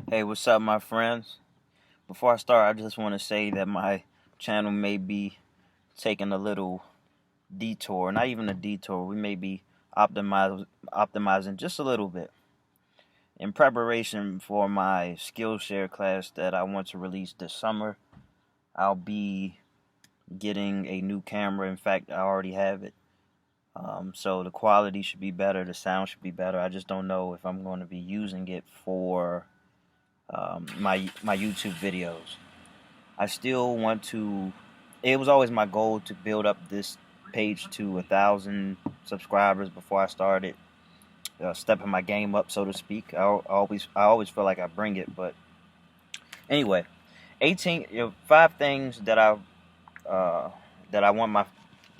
Hey, what's up, my friends? Before I start, I just want to say that my channel may be taking a little detour. Not even a detour. We may be optimizing just a little bit. In preparation for my Skillshare class that I want to release this summer, I'll be getting a new camera. In fact, I already have it. So the quality should be better. The sound should be better. I just don't know if I'm going to be using it for my YouTube videos. I still want to. It was always my goal to build up this page to 1,000 subscribers before I started stepping my game up, so to speak. I always feel like I bring it, but anyway, 18. Five things uh, that I want my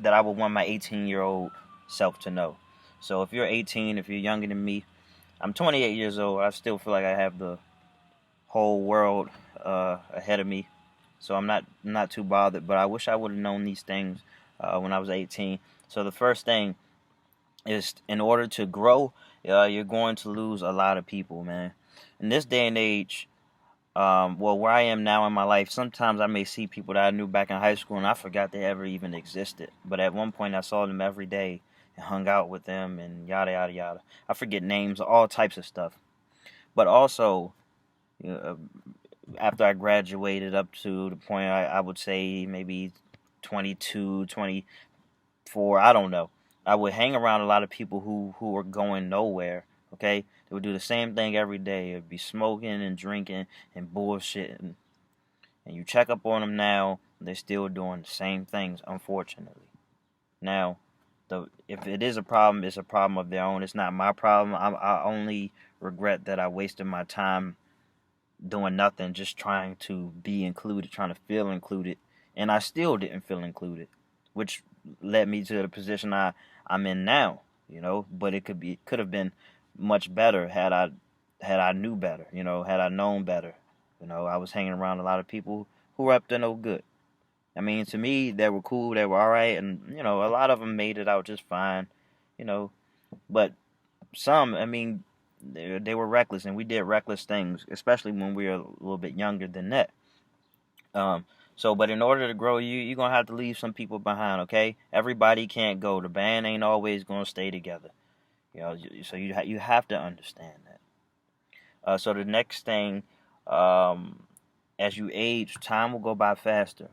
that I would want my 18-year-old self to know. So if you're 18, if you're younger than me, I'm 28 years old. I still feel like I have the whole world ahead of me, so I'm not too bothered. But I wish I would have known these things when I was 18. So the first thing is, in order to grow, you're going to lose a lot of people, man. In this day and age, well, where I am now in my life, sometimes I may see people that I knew back in high school, and I forgot they ever even existed. But at one point, I saw them every day and hung out with them, and yada yada yada. I forget names, all types of stuff. But also, uh, after I graduated up to the point I would say maybe 22, 24, I don't know. I would hang around a lot of people who were going nowhere, okay? They would do the same thing every day. It would be smoking and drinking and bullshit. And you check up on them now, they're still doing the same things, unfortunately. Now, if it is a problem, it's a problem of their own. It's not my problem. I only regret that I wasted my time doing nothing, just trying to be included, trying to feel included, and I still didn't feel included, which led me to the position I'm in now. But could have been much better had I knew better. Had I known better. I was hanging around a lot of people who were up to no good. I mean, to me, they were cool, they were all right, and a lot of them made it out just fine. You know, but some, I mean, they were reckless, and we did reckless things, especially when we were a little bit younger than that. Um, but in order to grow, you're gonna have to leave some people behind. Okay, everybody can't go. The band ain't always gonna stay together. So you have to understand that. So the next thing, um, as you age, time will go by faster.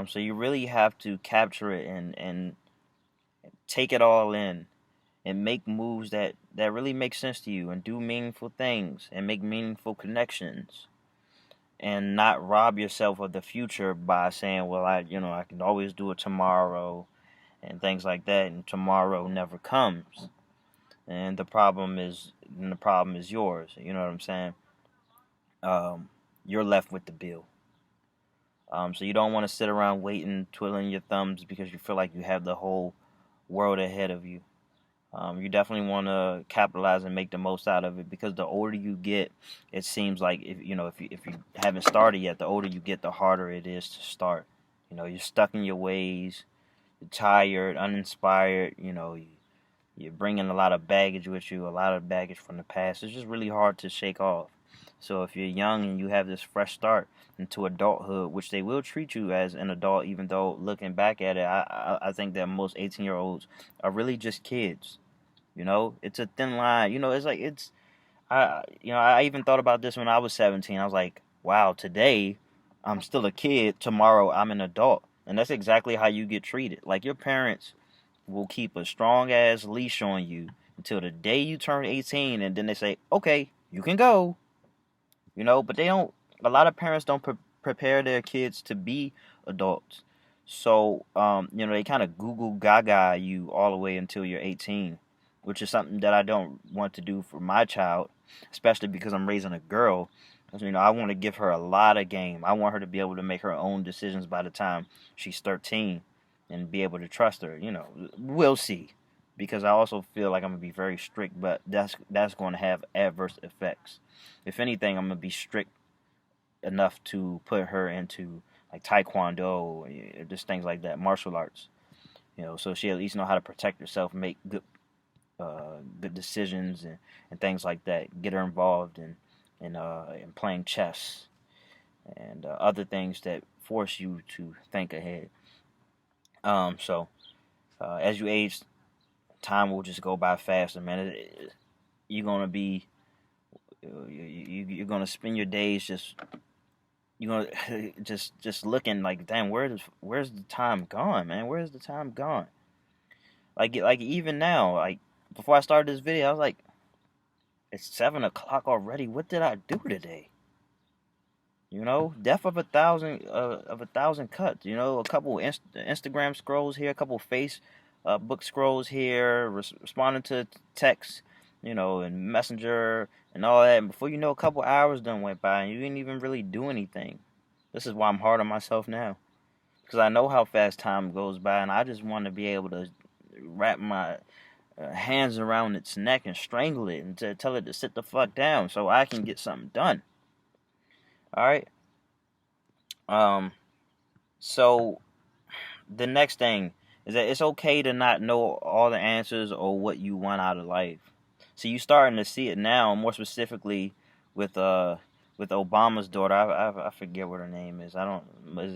So you really have to capture it and take it all in and make moves that really make sense to you and do meaningful things and make meaningful connections and not rob yourself of the future by saying, well, I can always do it tomorrow and things like that, and tomorrow never comes. And the problem is yours. You know what I'm saying? You're left with the bill. So you don't want to sit around waiting, twiddling your thumbs because you feel like you have the whole world ahead of you. You definitely want to capitalize and make the most out of it, because the older you get, it seems like if you haven't started yet, the older you get, the harder it is to start. You're stuck in your ways, you're tired, uninspired. You're bringing a lot of baggage with you, a lot of baggage from the past. It's just really hard to shake off. So if you're young and you have this fresh start into adulthood, which they will treat you as an adult, even though looking back at it, I think that most 18-year-olds are really just kids. It's a thin line. It's like I even thought about this when I was 17. I was like, wow, today I'm still a kid. Tomorrow I'm an adult. And that's exactly how you get treated. Like, your parents will keep a strong ass leash on you until the day you turn 18, and then they say, okay, you can go. But they don't, a lot of parents don't prepare their kids to be adults. So, they kind of Google gaga you all the way until you're 18, which is something that I don't want to do for my child, especially because I'm raising a girl. I want to give her a lot of game. I want her to be able to make her own decisions by the time she's 13 and be able to trust her. We'll see. Because I also feel like I'm going to be very strict, but that's going to have adverse effects. If anything, I'm going to be strict enough to put her into like taekwondo, just things like that, martial arts. So she at least know how to protect herself, make good decisions and things like that. Get her involved in and playing chess and other things that force you to think ahead. So as you age, time will just go by faster, man. You're gonna be you're gonna spend your days just you're gonna just looking like, damn, where's the time gone, man? Where's the time gone? Like even now, like before I started this video, I was like, it's 7 o'clock already. What did I do today? Death of a thousand cuts. A couple Instagram scrolls here, a couple book scrolls here, responding to texts, and Messenger and all that. And before you know, a couple hours done went by, and you didn't even really do anything. This is why I'm hard on myself now, because I know how fast time goes by, and I just want to be able to wrap my hands around its neck and strangle it and to tell it to sit the fuck down so I can get something done. All right. So the next thing is that it's okay to not know all the answers or what you want out of life. So you starting to see it now, more specifically with Obama's daughter. I forget what her name is. I don't.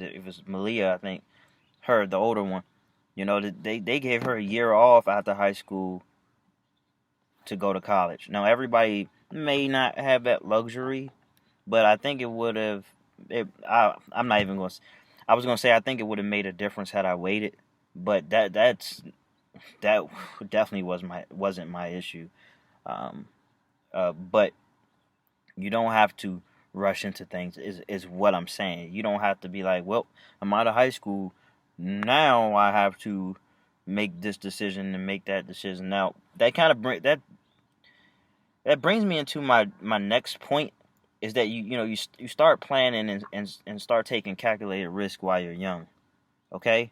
If it's Malia, I think her, the older one. They gave her a year off after high school to go to college. Now everybody may not have that luxury, but I think it would have. I'm not even going to. I was going to say I think it would have made a difference had I waited, but that definitely wasn't my issue. But you don't have to rush into things. Is what I'm saying. You don't have to be like, well, I'm out of high school. Now I have to make this decision and make that decision. Now that kind of that brings me into my next point, is that you start planning and start taking calculated risk while you're young. Okay?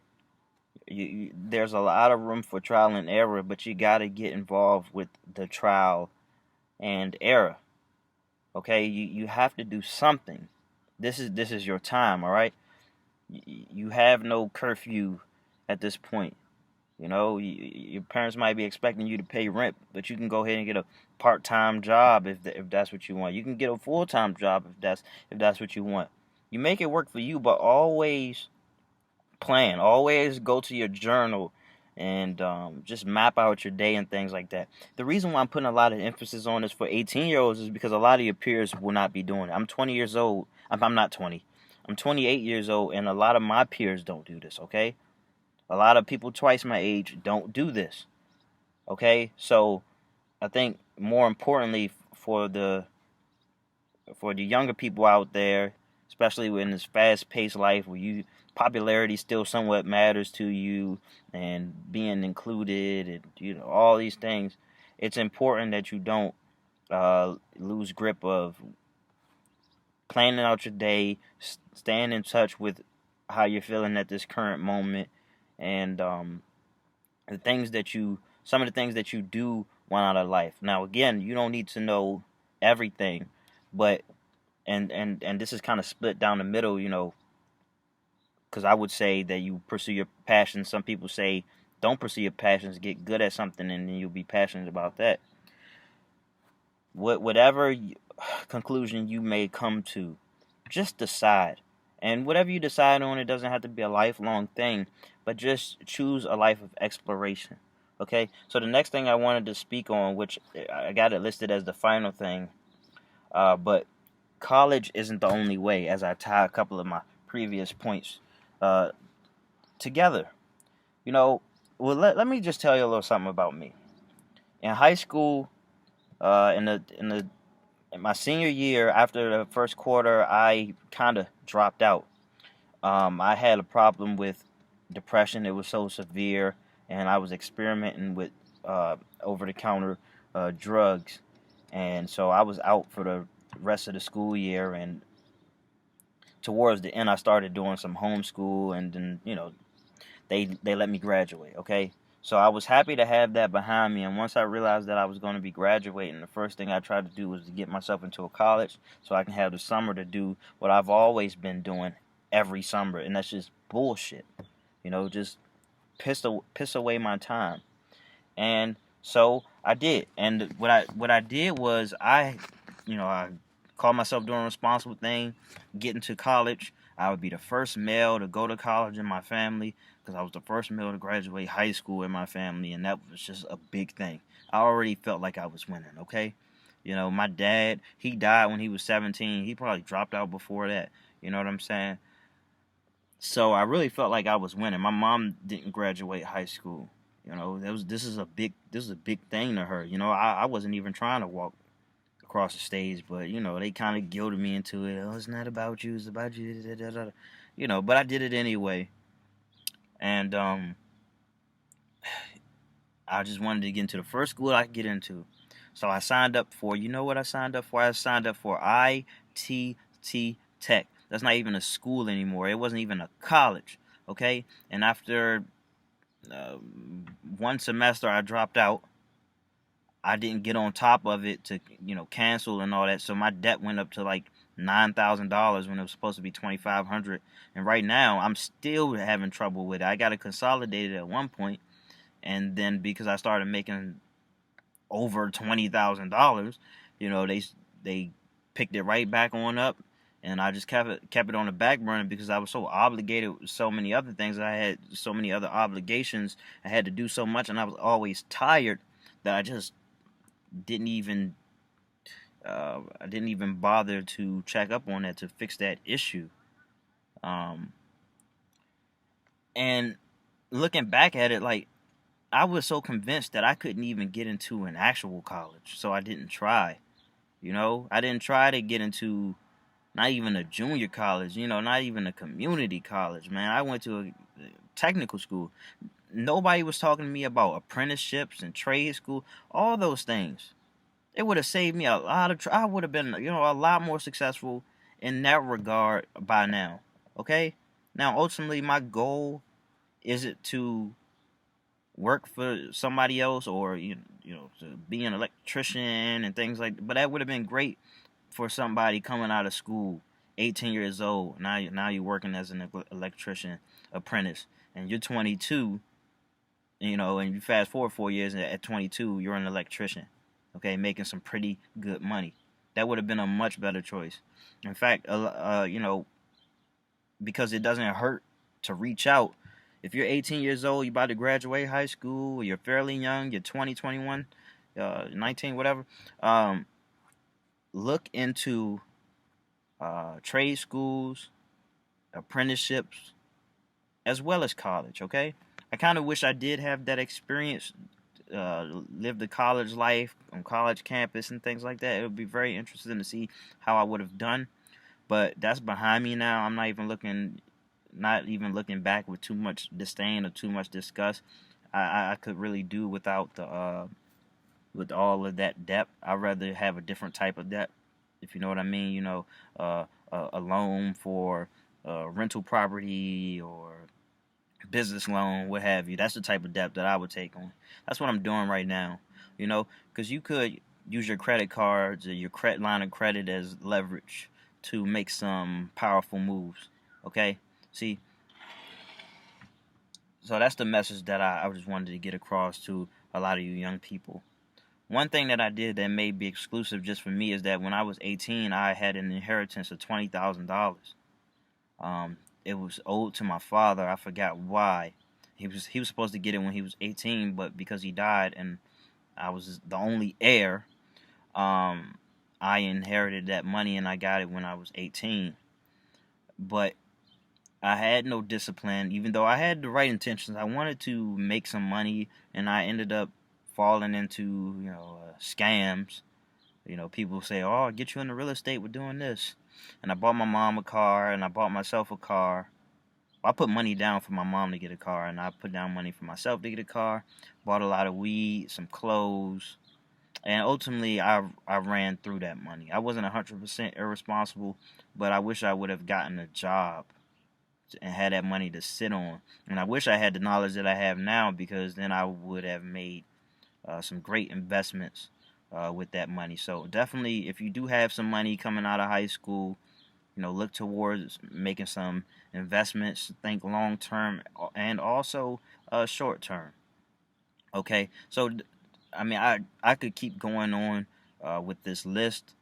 There's a lot of room for trial and error, but you got to get involved with the trial and error. Okay? You have to do something. This is your time, all right? You have no curfew at this point. Your parents might be expecting you to pay rent, but you can go ahead and get a part-time job if that's what you want. You can get a full-time job if that's what you want. You make it work for you, but always plan. Always go to your journal and just map out your day and things like that. The reason why I'm putting a lot of emphasis on this for 18-year-olds is because a lot of your peers will not be doing it. I'm 20 years old. I'm not 20. I'm 28 years old, and a lot of my peers don't do this, okay? A lot of people twice my age don't do this. Okay? So I think more importantly for the younger people out there, especially in this fast-paced life where popularity still somewhat matters to you and being included and all these things, it's important that you don't lose grip of planning out your day, staying in touch with how you're feeling at this current moment, and some of the things that you do want out of life. Now, again, you don't need to know everything, but and this is kind of split down the middle, because I would say that you pursue your passions. Some people say don't pursue your passions, get good at something, and then you'll be passionate about that. Whatever conclusion you may come to, just decide. And whatever you decide on, it doesn't have to be a lifelong thing, but just choose a life of exploration. Okay? So the next thing I wanted to speak on, which I got it listed as the final thing, but college isn't the only way, as I tie a couple of my previous points together. Let me just tell you a little something about me. In high school, in my senior year, after the first quarter, I kind of dropped out. I had a problem with depression. It was so severe, and I was experimenting with over-the-counter drugs, and so I was out for the rest of the school year. And towards the end, I started doing some homeschool, and then they let me graduate. Okay. So I was happy to have that behind me, and once I realized that I was going to be graduating, the first thing I tried to do was to get myself into a college so I can have the summer to do what I've always been doing every summer, and that's just bullshit. Just piss away my time. And so I did. And what I did was I call myself doing a responsible thing, getting to college. I would be the first male to go to college in my family because I was the first male to graduate high school in my family, and that was just a big thing. I already felt like I was winning, okay? My dad, he died when he was 17. He probably dropped out before that. You know what I'm saying? So I really felt like I was winning. My mom didn't graduate high school. This is a big thing to her. I wasn't even trying to walk across the stage, but they kind of guilted me into it. Oh, it's not about you, it's about you. Da, da, da, da. But I did it anyway, and I just wanted to get into the first school I could get into. So I signed up for. You know what I signed up for? I signed up for ITT Tech. That's not even a school anymore. It wasn't even a college. Okay, and after uh, one semester, I dropped out. I didn't get on top of it to cancel and all that, so my debt went up to like $9,000 when it was supposed to be 2,500. And right now, I'm still having trouble with it. I got to consolidate it at one point, and then because I started making over $20,000, they picked it right back on up, and I just kept it on the back burner because I was so obligated with so many other things. I had so many other obligations. I had to do so much, and I was always tired that I didn't even bother to check up on that to fix that issue. Um, and looking back at it, like I was so convinced that I couldn't even get into an actual college, so I didn't try. I didn't try to get into not even a junior college, not even a community college, man. I went to a technical school. Nobody was talking to me about apprenticeships and trade school, all those things. It would have saved me a lot of. I would have been, a lot more successful in that regard by now. Okay. Now, ultimately, my goal is it to work for somebody else or to be an electrician and things like that. But that would have been great for somebody coming out of school, 18 years old. Now you're working as an electrician apprentice, and you're 22. And you fast forward 4 years, and at 22, you're an electrician. Okay, making some pretty good money. That would have been a much better choice. In fact, because it doesn't hurt to reach out. If you're 18 years old, you're about to graduate high school, you're fairly young, you're 20, 21, 19, whatever, look into trade schools, apprenticeships, as well as college, okay? I kind of wish I did have that experience, live the college life on college campus and things like that. It would be very interesting to see how I would have done. But that's behind me now. I'm not even looking back with too much disdain or too much disgust. I could really do without with all of that debt. I'd rather have a different type of debt, if you know what I mean. A loan for rental property or business loan, what have you. That's the type of debt that I would take on. That's what I'm doing right now. Because you could use your credit cards or your credit line of credit as leverage to make some powerful moves. Okay? See, so that's the message that I just wanted to get across to a lot of you young people. One thing that I did that may be exclusive just for me is that when I was 18, I had an inheritance of $20,000. It was owed to my father. I forgot why. He was supposed to get it when he was 18, but because he died and I was the only heir, I inherited that money and I got it when I was 18. But I had no discipline, even though I had the right intentions. I wanted to make some money, and I ended up falling into scams. People say, "Oh, I'll get you into real estate with doing this," and I bought my mom a car, and I bought myself a car. Well, I put money down for my mom to get a car, and I put down money for myself to get a car. Bought a lot of weed, some clothes, and ultimately I ran through that money. I wasn't 100% irresponsible, but I wish I would have gotten a job and had that money to sit on. And I wish I had the knowledge that I have now, because then I would have made some great investments with that money. So definitely, if you do have some money coming out of high school, look towards making some investments. Think long term and also short term. Okay, so I mean, I could keep going on with this list.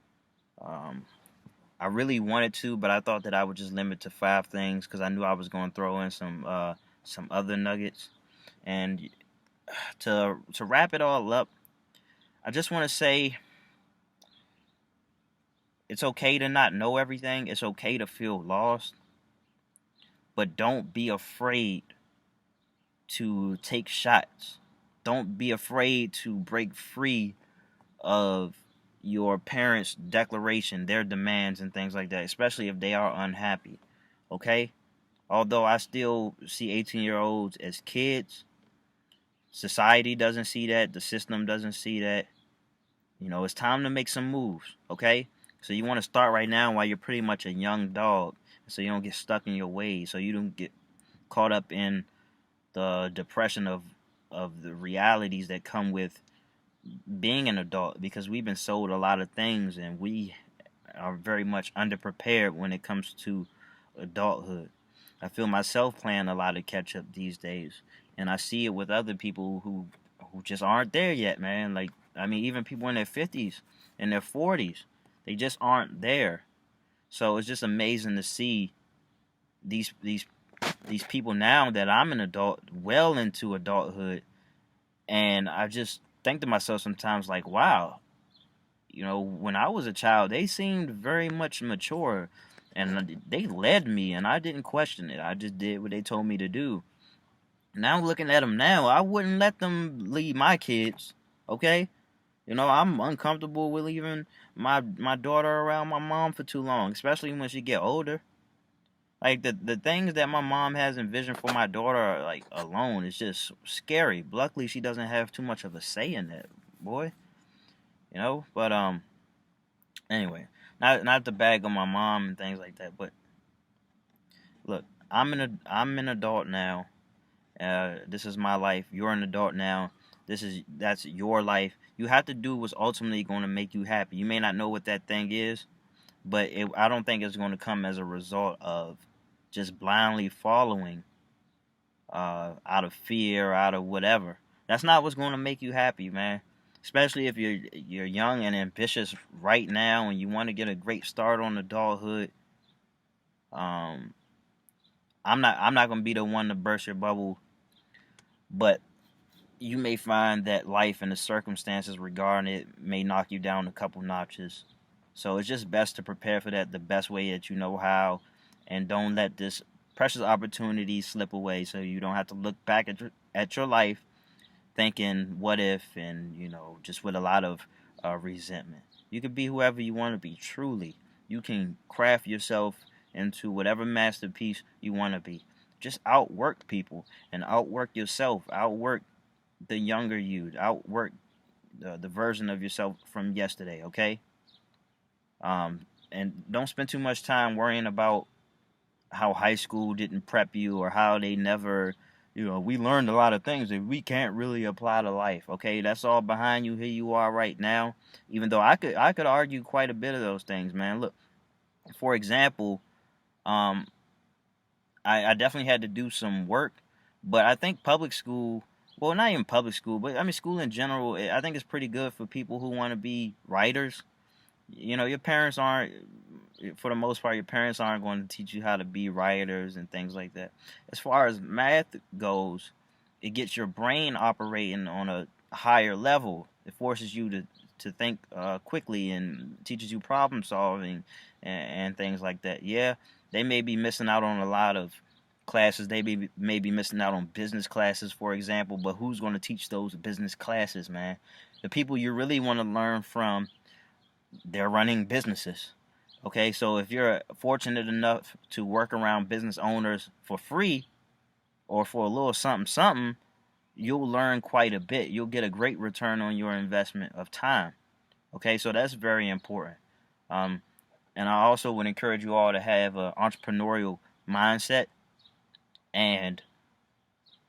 I really wanted to, but I thought that I would just limit to 5 things because I knew I was going to throw in some other nuggets. And to wrap it all up, I just want to say it's okay to not know everything. It's okay to feel lost, but don't be afraid to take shots. Don't be afraid to break free of your parents' declaration, their demands, and things like that, especially if they are unhappy. Okay? Although I still see 18-year-olds as kids, society doesn't see that, the system doesn't see that. It's time to make some moves, okay? So you want to start right now while you're pretty much a young dog, so you don't get stuck in your ways, so you don't get caught up in the depression of the realities that come with being an adult, because we've been sold a lot of things and we are very much underprepared when it comes to adulthood. I feel myself playing a lot of catch up these days, and I see it with other people who just aren't there yet, man. Like, I mean, even people in their 50s and their 40s, they just aren't there. So it's just amazing to see these people now that I'm an adult, well into adulthood, and I just think to myself sometimes, like, wow, when I was a child, they seemed very much mature, and they led me, and I didn't question it. I just did what they told me to do. Now looking at them now, I wouldn't let them lead my kids. Okay, I'm uncomfortable with leaving my daughter around my mom for too long, especially when she get older. Like the things that my mom has envisioned for my daughter, like alone, is just scary. Luckily, she doesn't have too much of a say in that, boy. But anyway, not to bag on my mom and things like that, but look, I'm an adult now. This is my life. You're an adult now. That's your life. You have to do what's ultimately going to make you happy. You may not know what that thing is, but I don't think it's going to come as a result of just blindly following out of fear, out of whatever. That's not what's going to make you happy, man. Especially if you're young and ambitious right now and you want to get a great start on adulthood. Um, I'm not gonna be the one to burst your bubble, but you may find that life and the circumstances regarding it may knock you down a couple notches. So it's just best to prepare for that the best way that you know how, and don't let this precious opportunity slip away. So you don't have to look back at your life thinking what if, and just with a lot of resentment. You can be whoever you want to be. Truly, you can craft yourself into whatever masterpiece you want to be. Just outwork people and outwork yourself. Outwork the younger you. Outwork the version of yourself from yesterday. Okay. And don't spend too much time worrying about how high school didn't prep you, or how they never, we learned a lot of things that we can't really apply to life. Okay, that's all behind you. Here you are right now. Even though I could argue quite a bit of those things, man. Look, for example, um, I definitely had to do some work, but I think public school, well, not even public school, but I mean school in general, I think it's pretty good for people who want to be writers. Your parents aren't, for the most part, your parents aren't going to teach you how to be writers and things like that. As far as math goes, it gets your brain operating on a higher level. It forces you to think quickly, and teaches you problem solving and things like that. Yeah, they may be missing out on a lot of classes. They may be missing out on business classes, for example, but who's going to teach those business classes, man? The people you really want to learn from, they're running businesses. Okay, so if you're fortunate enough to work around business owners for free, or for a little something something, you'll learn quite a bit. You'll get a great return on your investment of time. Okay, so that's very important. Um, and I also would encourage you all to have an entrepreneurial mindset, and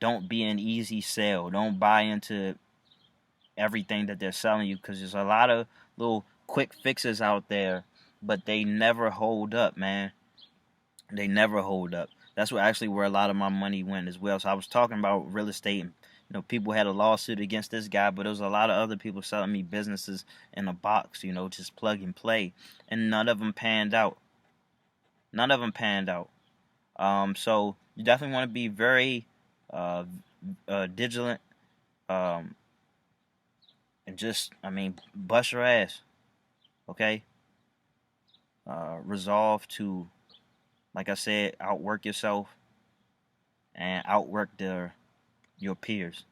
don't be an easy sell. Don't buy into everything that they're selling you, because there's a lot of little quick fixes out there, but they never hold up, man. They never hold up. That's where a lot of my money went as well. So I was talking about real estate and People had a lawsuit against this guy, but there was a lot of other people selling me businesses in a box, just plug and play, and none of them panned out. None of them panned out. So you definitely want to be very vigilant, and just, bust your ass, okay? Resolve to, like I said, outwork yourself and outwork your peers,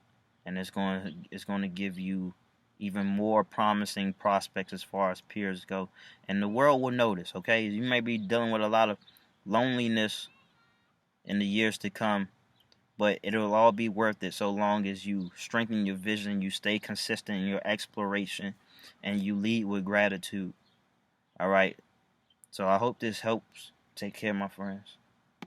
and it's going to give you even more promising prospects as far as peers go, and the world will notice. Okay, you may be dealing with a lot of loneliness in the years to come, but it'll all be worth it so long as you strengthen your vision, you stay consistent in your exploration, and you lead with gratitude. All right. So I hope this helps. Take care, my friends.